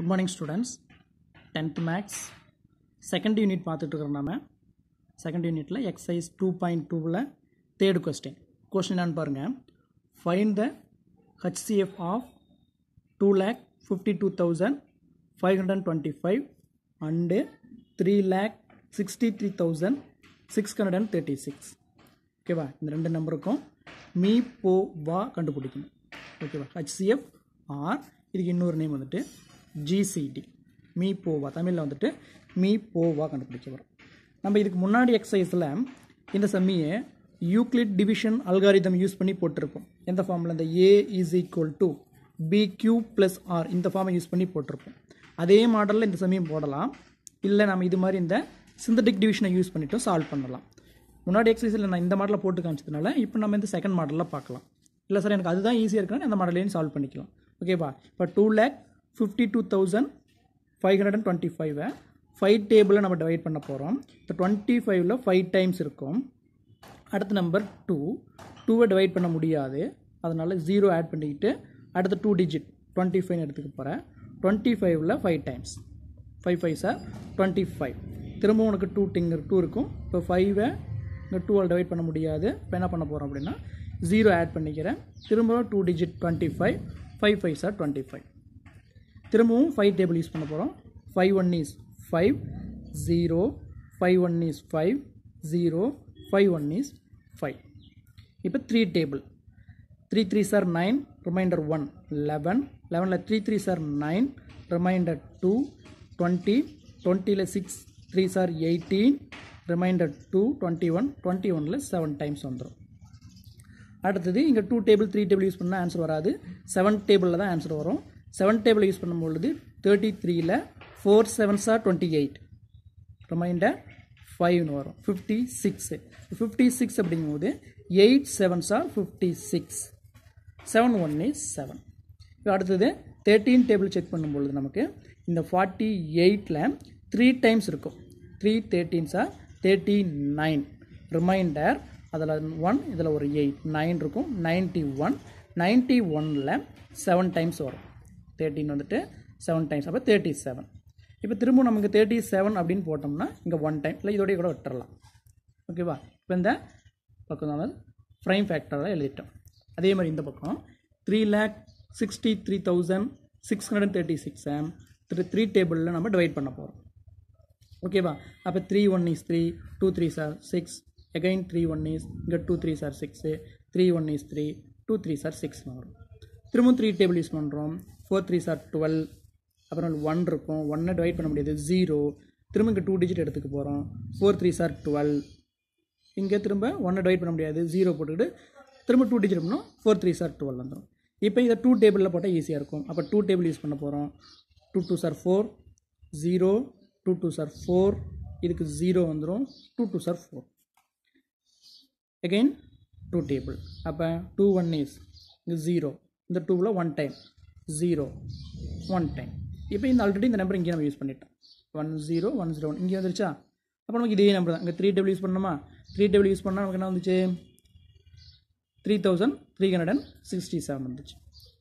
Good morning students. 10th max second unit பார்த்துட்டு இருக்கோம் நாம. Second unitல exercise 2.2ல third question. Question என்னன்னு பாருங்க. Find the HCF of 2,52,525 and 3,63,636. ஓகேவா? இந்த ரெண்டு நம்பருக்கும் மீ போ வா கண்டுபிடிக்கணும். ஓகேவா? HCF or இதுக்கு இன்னொரு நேம் வந்துட்டு GCD மீ போவா தமிழில் வந்துட்டு மீ போவா கண்டுபிடிக்க வரும். நம்ம இதுக்கு முன்னாடி எக்ஸசைஸில் இந்த சம்மியை யூக்ளிட் டிவிஷன் அல்காரிதம் யூஸ் பண்ணி போட்டிருப்போம். எந்த ஃபார்மில் இந்த A is equal to BQ plus R இந்த ஃபார்மை யூஸ் பண்ணி போட்டிருப்போம். அதே மாடலில் இந்த சம்மியும் போடலாம், இல்லை நம்ம இது மாதிரி இந்த சிந்தட்டிக் டிவிஷனை யூஸ் பண்ணிவிட்டு சால்வ் பண்ணலாம். முன்னாடி எக்ஸசைஸில் நான் இந்த மாடலில் போட்டு காமிச்சதுனால இப்போ நம்ம இந்த செகண்ட் மாடலில் பார்க்கலாம். இல்லை சார் எனக்கு அதுதான் ஈஸியாக இருக்குன்னா அந்த மாடலையும் சால்வ் பண்ணிக்கலாம். ஓகேவா? இப்போ 2,52,525 5 டேபிளில் நம்ம டிவைட் பண்ண போகிறோம். இப்போ 25ல் 5 டைம்ஸ் இருக்கும். அடுத்த நம்பர் 2வை டிவைட் பண்ண முடியாது, அதனால் 0 ஆட் பண்ணிக்கிட்டு அடுத்த 2 டிஜிட் 25 எடுத்துக்க போகிறேன். 25ல் 5 டைம்ஸ் 5 5s are 25. திரும்பவும் உனக்கு 2 இருக்கும். இப்போ 5வை இங்கே 2ஆல் டிவைட் பண்ண முடியாது. இப்போ என்ன பண்ண போகிறோம் அப்படின்னா 0 ஆட் பண்ணிக்கிறேன். திரும்பவும் 2 டிஜிட் 25 5 5s are 25. திரும்பவும் 5 டேபிள் யூஸ் பண்ண போகிறோம். 5 1 is 5 0 5 1 is 5 0 5 1 is 5. இப்போ 3 டேபிள் 3 3s are 9 ரிமைண்டர் 1 11 11ல் 3 3s are 9 ரிமைண்டர் 2 20 20ல் 6 3s are 18 ரிமைண்டர் 2 21 21ல் 7 டைம்ஸ் வந்துடும். அடுத்தது இங்கே 2 டேபிள் 3 டேபிள் யூஸ் பண்ணால் ஆன்சர் வராது, 7 டேபிளில் தான் ஆன்சர் வரும். 7 டேபிள் யூஸ் பண்ணும்பொழுது 33ல் 4 7s are 28 ரிமைண்டர் 5ன்னு வரும். 56 56 அப்படிங்கும்போது 8 7s are 56 7 1 is 7. இப்போ அடுத்தது 13 டேபிள் செக் பண்ணும்பொழுது நமக்கு இந்த 48ல் 3 டைம்ஸ் இருக்கும். 3 13s are 39 ரிமைண்டர் அதில் 1 இதில் ஒரு 8 9 இருக்கும். 91 91ல் 7 டைம்ஸ் வரும். 13 வந்துட்டு 7 டைம்ஸ், அப்போ 37. இப்போ திரும்ப நமக்கு 37 அப்படின்னு போட்டோம்னா இங்கே 1 டைம் இல்லை இதோடய கூட விட்டுறலாம். ஓகேவா? இப்போ இந்த பக்கம் தான் ப்ரைம் ஃபேக்டராக எழுதிட்டோம். அதே மாதிரி இந்த பக்கம் 3,63,636 3 டேபிளில் நம்ம டிவைட் பண்ண போகிறோம். ஓகேவா? அப்போ 3 1 is 3 2 3s are 6 again 3 1 is இங்கே 2 3s are 6 3 1 is 3 2 3s are 6 வரும். திரும்பவும் 3 டேபிள் யூஸ் பண்ணுறோம். 4 3s are 12 அப்புறம் 1 இருக்கும். 1 டிவைட் பண்ண முடியாது 0. திரும்ப இங்கே 2 டிஜிட் எடுத்துக்க போகிறோம். 4 3s are 12 இங்கே திரும்ப 1 டிவைட் பண்ண முடியாது 0 போட்டுக்கிட்டு திரும்ப 2 டிஜிட் பண்ணோம். 4 3s are 12 வந்துடும். இப்போ இதை 2 டேபிளில் போட்டால் ஈஸியாக இருக்கும். அப்போ 2 டேபிள் யூஸ் பண்ண போகிறோம். 2 2s are 4 0 2 2s are 4 இதுக்கு 0 வந்துடும். 2 2s are 4 again 2 டேபிள். அப்போ 2 1 is இங்கே 0 இந்த 2வில் 1 டைம் 0 1 டைம். இப்போ இந்த ஆல்ரெடி இந்த நம்பர் இங்கே நம்ம யூஸ் பண்ணிட்டோம். 1 0 1 0 1 இங்கே வந்துருச்சா? அப்போ நமக்கு இதே நம்பர் தான். இங்கே 3 டேபிள் யூஸ் பண்ணணுமா? 3 டேபிள் யூஸ் பண்ணால் நமக்கு என்ன வந்துச்சு? 3,367 வந்துச்சு.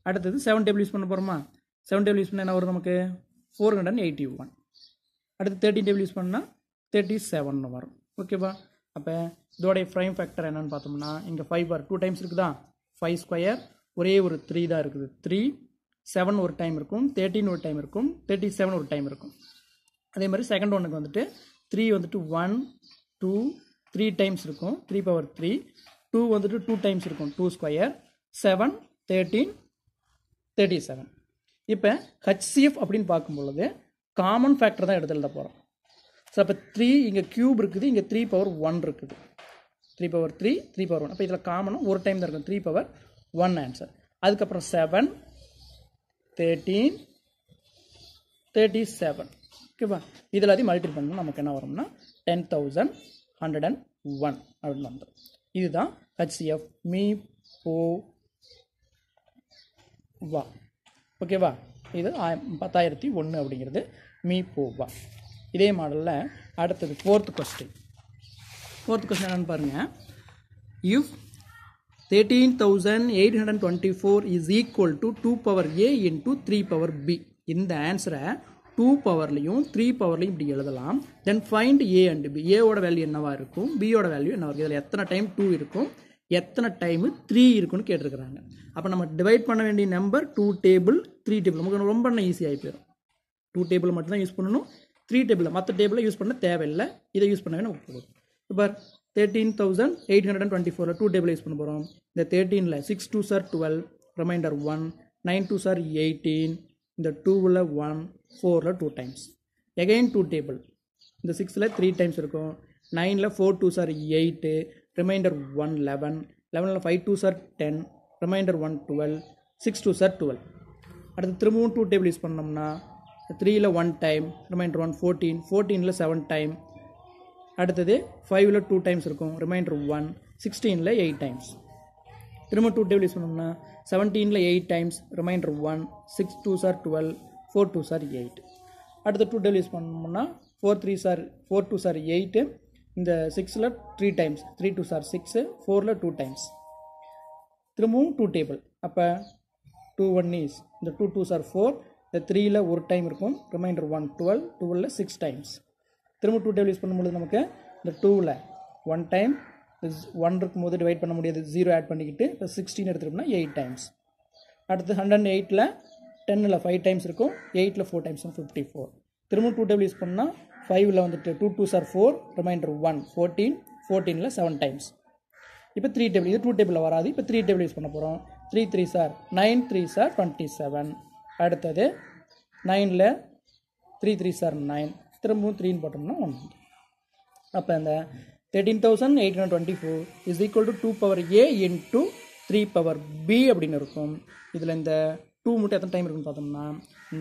அடுத்தது 7 டேபிள் யூஸ் பண்ண போகிறோமா? 7 டேபிள் யூஸ் பண்ணால் என்ன வரும் நமக்கு? 481. அடுத்து 13 டேபிள் யூஸ் பண்ணால் 37 வரும். ஓகேவா? அப்போ இதோடைய ப்ரைம் ஃபேக்டர் என்னென்னு பார்த்தோம்னா இங்கே 5 பார் 2 டைம்ஸ் இருக்குதா? 5 ஸ்கொயர் ஒரே ஒரு 3 தான் இருக்குது. 3 7 ஒரு டைம் இருக்கும், 13 ஒரு டைம் இருக்கும், 37 ஒரு டைம் இருக்கும். அதே மாதிரி செகண்ட் ஒன்றுக்கு வந்துட்டு 3 வந்துட்டு 1 2 3 டைம்ஸ் இருக்கும். 3 பவர் 3 2 வந்துட்டு 2 டைம்ஸ் இருக்கும். 2 ஸ்கொயர் 7 13 37. இப்போ HCF அப்படின்னு பார்க்கும்பொழுது காமன் ஃபேக்டர் தான் எடுத்து எழுத போகிறோம். ஸோ அப்போ 3 இங்கே க்யூப் இருக்குது, இங்கே 3 பவர் 1 இருக்குது. 3 பவர் 3 3 பவர் 1. அப்போ இதில் காமனும் ஒரு டைம் தான் இருக்கும். 3 பவர் 1 ஆன்சர். அதுக்கப்புறம் 7 13 37. ஓகேவா? இதில் எல்லாத்தையும் மல்டிபிள் பண்ணணும். நமக்கு என்ன வரும்னா 10,101 அப்படின்னு வந்துடும். இதுதான் HCF மீ போ வா. ஓகேவா? இது 10,001 அப்படிங்கிறது மீ போ வா. இதே மாடலில் அடுத்தது ஃபோர்த் கொஸ்டின் என்னென்னு பாருங்கள். If 13,824 is equal to 2 power a into 3 power b இந்த ஆன்சரை 2 பவர்லையும் 3 பவர்லையும் இப்படி எழுதலாம். Then find A and B. ஏவோட வேல்யூ என்னவா இருக்கும், பியோட வேல்யூ என்னவா இருக்கும், இதில் எத்தனை டைம் 2 இருக்கும், எத்தனை டைம் 3 இருக்குன்னு கேட்டிருக்கிறாங்க. அப்போ நம்ம டிவைட் பண்ண வேண்டிய நம்பர் 2 டேபிள் 3 டேபிள். நமக்கு ரொம்ப ஈஸியாகி போயிடும். 2 டேபிள் மட்டும் தான் யூஸ் பண்ணணும், 3 டேபிள் மற்ற டேபிளை யூஸ் பண்ண தேவையில்லை, இதை யூஸ் பண்ணவே நமக்கு போதும். இப்போ 13,824 2 டேபிள் யூஸ் பண்ண போகிறோம். இந்த 13ல் 6 2s are 12, reminder 1, 9 2s are 18, இந்த 2ல் 1, 4ல் 2 டைம்ஸ். Again 2 table. இந்த 6ல் 3 டைம்ஸ் இருக்கும். 9ல் 4 2s are 8, ரிமைண்டர் 1 11, 11ல் 5 2s are 10, reminder 1 12, 6 2s are 12. அடுத்து திரும்பவும் 2 டேபிள் யூஸ் பண்ணோம்னா 3ல் 1 டைம், ரிமைண்டர் 1 14, 14ல் 7 டைம். அடுத்தது 5ல் 2 டைம்ஸ் இருக்கும், ரிமைண்டர் 1, 16ல் 8 டைம்ஸ். திரும்ப 2 டேபிள் யூஸ் பண்ணோம்னா 17ல் 8 times, reminder 1, 6 2s are 12, 4 2s are 8. அடுத்த 2 டேபிள் யூஸ் பண்ணோம்னா 4 2s are 8, இந்த 6ல் 3 டைம்ஸ், 3 2s are 6, 4ல் 2 டைம்ஸ். திரும்பவும் 2 டேபிள். அப்போ 2 1 is இந்த 2 2s are 4, இந்த 3ல் 1 டைம் இருக்கும், ரிமைண்டர் 1 12, 12ல் 6 டைம்ஸ். திரும்ப 2 டேபிள் யூஸ் பண்ணும்போது நமக்கு இந்த 2ல் 1 டைம், 1 இருக்கும்போது டிவைட் பண்ண முடியாது, 0 ஆட் பண்ணிக்கிட்டு இப்போ 16 எடுத்துட்டோம்னா 8 டைம்ஸ். அடுத்து 108ல் 10ல் 5 டைம்ஸ் இருக்கும், 8ல் 4 டைம்ஸ் 54. திரும்ப 2 டேபிள் யூஸ் பண்ணால் 5ல் வந்துட்டு 2 2s are 4, ரிமைண்டர் 1 14, 14ல் 7 டைம்ஸ். இப்போ 3 டேபிள், இது 2 டேபிளில் வராது. இப்போ 3 டேபிள் யூஸ் பண்ண போகிறோம். 3 3s are 9, 3s are 27. அடுத்தது 9ல் 3 3s are 9, திரும்பவும் 3ன்னு போட்டோம்னா 1. அப்போ இந்த 13,824 is equal to 2 power A into 3 power B அப்படின்னு இருக்கும். இதில் இந்த 2 மட்டும் எத்தனை டைம் இருக்குன்னு பார்த்தோம்னா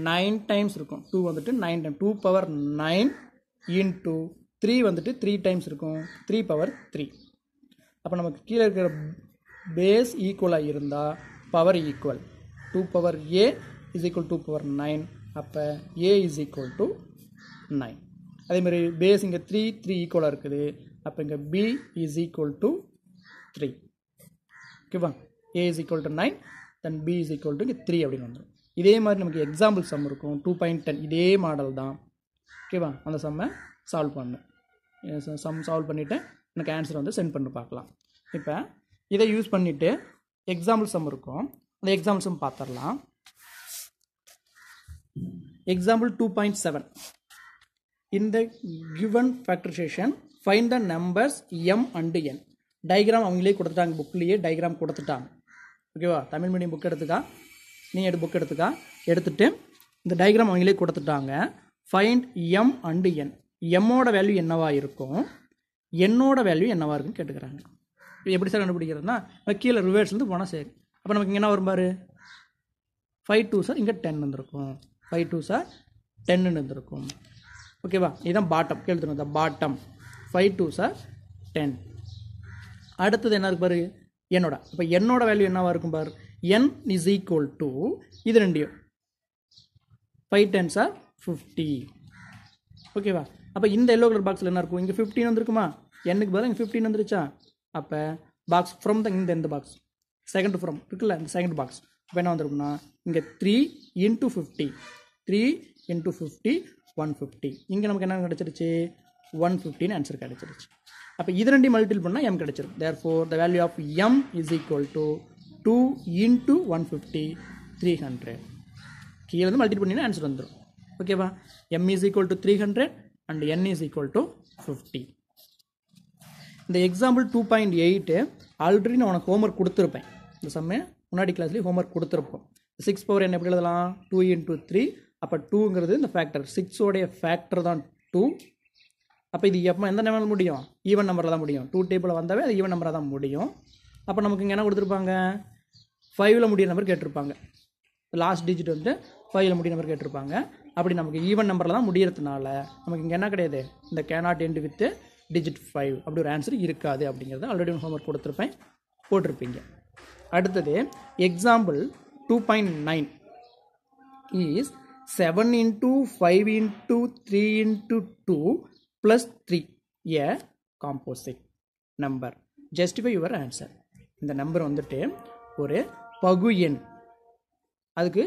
9 டைம்ஸ் இருக்கும். 2 வந்துட்டு 9 டைம், 2 பவர் 9 இன்ட்டு 3 வந்துட்டு 3 டைம்ஸ் இருக்கும், 3 பவர் 3. அப்போ நமக்கு கீழே இருக்கிற பேஸ் ஈக்குவலாக இருந்தால் power equal. 2 power A is equal 2 power 9. அப்போ ஏ இஸ் ஈக்குவல் டு 9. அதேமாதிரி பேஸ் இங்கே 3 3 ஈக்குவலாக இருக்குது. அப்போ இங்கே பி இஸ் ஈக்குவல் டு 3. ஓகேவா, A is equal to 9, then B is equal to இங்கே 3 அப்படின்னு வந்துடும். இதே மாதிரி நமக்கு எக்ஸாம்பிள் சம் இருக்கும் 2.10, இதே மாடல் தான். ஓகேவா, அந்த சம்மை சால்வ் பண்ணு. சம் சால்வ் பண்ணிவிட்டு எனக்கு ஆன்சர் வந்து சென்ட் பண்ணி பார்க்கலாம். இப்போ இதை யூஸ் பண்ணிவிட்டு எக்ஸாம்பிள் சம் இருக்கும், அந்த எக்ஸாம்பிள் சம் பார்த்துடலாம். Example 2.7. In the given factorization, find the numbers m and n. Diagram அவங்களே கொடுத்துட்டாங்க, புக்லேயே டயக்ராம் கொடுத்துட்டாங்க. ஓகேவா, தமிழ் மீடியம் புக் எடுத்துக்கா, நீ புக் எடுத்துக்கா, எடுத்துகிட்டு இந்த டயக்ராம் அவங்களே கொடுத்துட்டாங்க. Find M and N. எம்மோட வேல்யூ என்னவா இருக்கும், என்னோட வேல்யூ என்னவா இருக்குன்னு கேட்டுக்கிறாங்க. இப்போ எப்படி சார் கண்டுபிடிக்கிறதுனா கீழே ரிவர்ஸ்லேருந்து போனால் சரி. அப்போ நமக்கு இங்கே என்ன வரும் பாரு, 5 2s இங்கே 10 வந்துருக்கும், 5 2s 10 இருந்திருக்கும். ஓகேவா, இதுதான் பாட்டம். எழுதுணும், இந்த பாட்டம் 5 2s 10. அடுத்தது என்ன இருக்கு பாரு, என்னோட. இப்போ என்னோட வேல்யூ என்னவா இருக்கும் பாரு, n இஸ் ஈக்குவல் டு இது ரெண்டையும் 5 10s 50. ஓகேவா, அப்போ இந்த எல்லோ கலர் பாக்ஸில் என்ன இருக்கும், இங்கே 15 வந்துருக்குமா, என்னுக்கு பதிலாக இங்கே 15 வந்துருச்சா. அப்போ பாக்ஸ் ஃப்ரம் தான் இந்த பாக்ஸ், செகண்ட் ஃப்ரம் இருக்குல்ல, இந்த செகண்ட் பாக்ஸ். இப்போ என்ன வந்திருக்குன்னா இங்கே 3 × 50, 3 × 50 150. இங்கே நமக்கு என்ன கிடச்சிருச்சு, 150 ஆன்சர் கிடச்சிருச்சு. அப்போ இது ரெண்டையும் மல்டிபிள் பண்ணால் m கிடச்சிரும். therefore the value of m is equal to 2 × 150 300. கீழே வந்து மல்டிபிள் பண்ணினா ஆன்சர் வந்துடும். ஓகேவா, m is equal to 300 and n is equal to 50. இந்த எக்ஸாம்பிள் 2.8 ஆல்ரெடி நான் உனக்கு ஹோம்ஒர்க் கொடுத்துருப்பேன். இந்த சம்மை முன்னாடி கிளாஸ்லேயே ஹோம்ஒர்க் கொடுத்துருப்போம். 6 பவர் n எப்படி எழுதலாம், 2 × 3. அப்போ 2ங்கிறது இந்த ஃபேக்டர், 6ஓடைய ஃபேக்டர் தான் 2. அப்போ இது எப்போ எந்த நம்பரில் முடியும், ஈவன் நம்பரில் தான் முடியும். 2 டேபிளில் வந்தாவே அது ஈவன் நம்பராக தான் முடியும். அப்போ நமக்கு இங்கே என்ன கொடுத்துருப்பாங்க, 5ல் முடிய நம்பர் கேட்டிருப்பாங்க. லாஸ்ட் டிஜிட் வந்து 5ல் முடிய நம்பர் கேட்டிருப்பாங்க. அப்படி நமக்கு ஈவன் நம்பரில் தான் முடியறதுனால நமக்கு இங்கே என்ன கிடையாது, இந்த கேனாட் எண்ட் வித் டிஜிட் 5 அப்படி ஒரு ஆன்சர் இருக்காது. அப்படிங்கிறத ஆல்ரெடி ஹோம்ஒர்க் கொடுத்துருப்பேன், போட்டிருப்பீங்க. அடுத்தது example 2.9 is 7 × 5 × 3 × 2 + 3 a composite number. Justify your answer. இந்த நம்பர் வந்துட்டு ஒரு பகு எண், அதுக்கு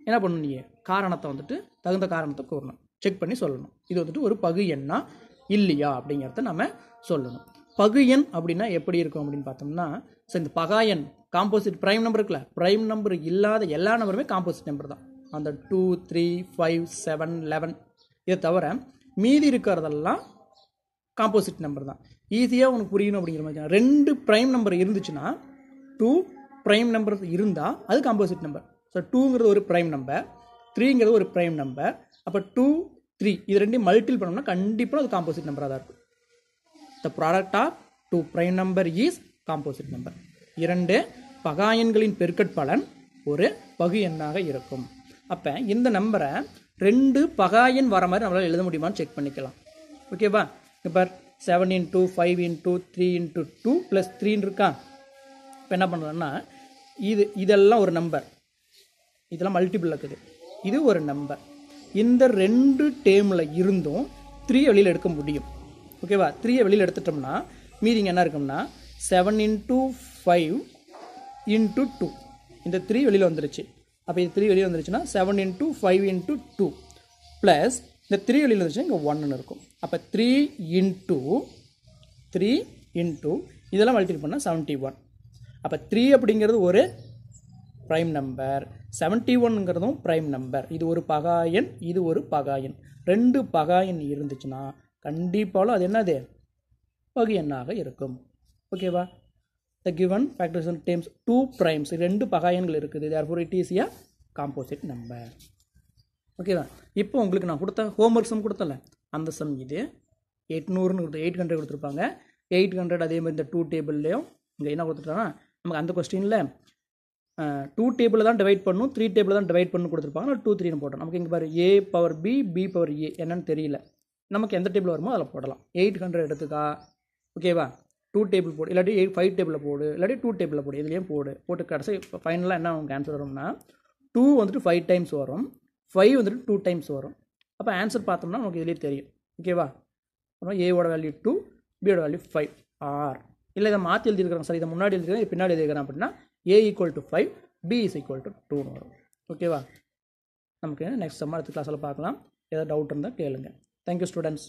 என்ன பண்ணணும், நீங்கள் காரணத்தை வந்துட்டு தகுந்த காரணத்தை கூறணும், செக் பண்ணி சொல்லணும். இது வந்துட்டு ஒரு பகு எண்ணா இல்லையா அப்படிங்கிறத நம்ம சொல்லணும். பகு எண் அப்படின்னா எப்படி இருக்கும் அப்படின்னு பார்த்தோம்னா, ஸோ இந்த பகா எண் காம்போசிட் ப்ரைம் நம்பர் இருக்குல்ல, ப்ரைம் நம்பர் இல்லாத எல்லா நம்பருமே காம்போசிட் நம்பர் தான். அந்த 2, 3, 5, 7, 11 இதை தவிர மீதி இருக்கிறதெல்லாம் காம்போசிட் நம்பர் தான். ஈஸியாக உனக்கு புரியணும் அப்படிங்கிற மாதிரி 2 ப்ரைம் நம்பர் இருந்துச்சுன்னா 2 ப்ரைம் நம்பர் இருந்தால் அது காம்போசிட் நம்பர். ஸோ 2ங்கிறது ஒரு ப்ரைம் நம்பர், 3ங்கிறது ஒரு ப்ரைம் நம்பர். அப்போ 2, 3 இது ரெண்டையும் மல்டிபிள் பண்ணோம்னா கண்டிப்பாக அது காம்போசிட் நம்பராக தான் இருக்கும். The product of 2 prime number is composite number. 2 பகா எண்களின் பெருக்கற்பலன் ஒரு பகு எண்ணாக இருக்கும். அப்போ இந்த நம்பரை 2 பகா எண் வர மாதிரி நம்மளால் எழுத முடியுமான்னு செக் பண்ணிக்கலாம். ஓகேவா? இப்போ 7 × 5 × 3 × 2 + 3 இருக்கா? இப்போ என்ன பண்ணுறோன்னா, இதெல்லாம் ஒரு நம்பர், இதெல்லாம் மல்டிபிள் இருக்குது, இது ஒரு நம்பர். இந்த 2 டேர்மில் இருந்தும் 3 வெளியில் எடுக்க முடியும். ஓகேவா? 3 வெளியில் எடுத்துட்டோம்னா மீதிங்க என்ன இருக்கும்னா 7 × 5 × 2 இந்த 3 வெளியில் வந்துருச்சு. அப்போ இது 3 வெளியில் வந்துருச்சுன்னா 7 × 5 × 2 ப்ளஸ் இந்த 3 வெளியில் வந்துருச்சுன்னா இங்கே 1 இருக்கும். அப்போ 3 × இதெல்லாம் மல்டிபிள் பண்ணால் 71. அப்போ 3 அப்படிங்கிறது ஒரு ப்ரைம் நம்பர், 71ங்கிறதும் ப்ரைம் நம்பர். இது ஒரு பகா எண், இது ஒரு பகா எண். 2 பகா எண் இருந்துச்சுன்னா கண்டிப்பாலும் அது என்னது? பகு எண்ணாக இருக்கும். ஓகேவா? The given factorization terms 2 primes 2 பகா எண்கள் இருக்குது. therefore it is a composite number. ஓகேவா? இப்போ உங்களுக்கு நான் கொடுத்த ஹோம்ஒர்க் சம் கொடுத்தல, அந்த சம் இது 800 கொடுத்துருப்பாங்க. 800 அதே மாதிரி இந்த 2 டேபிள்லேயும் இங்கே என்ன கொடுத்துட்டாங்கன்னா, நமக்கு அந்த கொஸ்டினில் 2 டேபிளில் தான் டிவைட் பண்ணணும், 3 டேபிளில் தான் டிவைட் பண்ணணும் கொடுத்துருப்பாங்க. 2, 3ன்னு போட்டோம். நமக்கு இங்கே பாரு a⁻b b⁻a என்னன்னு தெரியல. நமக்கு எந்த டேபிள் வருமோ அதில் போடலாம். 800 எடுத்துக்கா. ஓகேவா? 2 டேபிள் போடு, இல்லாட்டி 5 டேபிளில் போடு, இல்லாட்டி 2 டேபிளில் போடு, இதுலேயும் போட்டு கடைசி ஃபைனலாக என்ன உங்களுக்கு ஆன்சர் வரும்னா 2 வந்துட்டு 5 டைம்ஸ் வரும், 5 வந்துட்டு 2 டைம்ஸ் வரும். அப்போ ஆன்சர் பார்த்தோம்னா நமக்கு இதுலேயே தெரியும். ஓகேவா? அப்புறம் ஏவோட வேல்யூ 2, பியோட வேல்யூ 5 ஆர் இல்லை இதை மாற்றி எழுதிருக்கிறோம். சரி, இதை முன்னாடி எழுதிக்கிறேன், பின்னாடி எழுதிக்கிறேன் அப்படின்னா a = 5, b = 2ன்னு வரும். ஓகேவா? நமக்கு நெக்ஸ்ட் சம்மர் அடுத்த கிளாஸில் பார்க்கலாம். ஏதாவது டவுட் இருந்தால் கேளுங்க. Thank you students.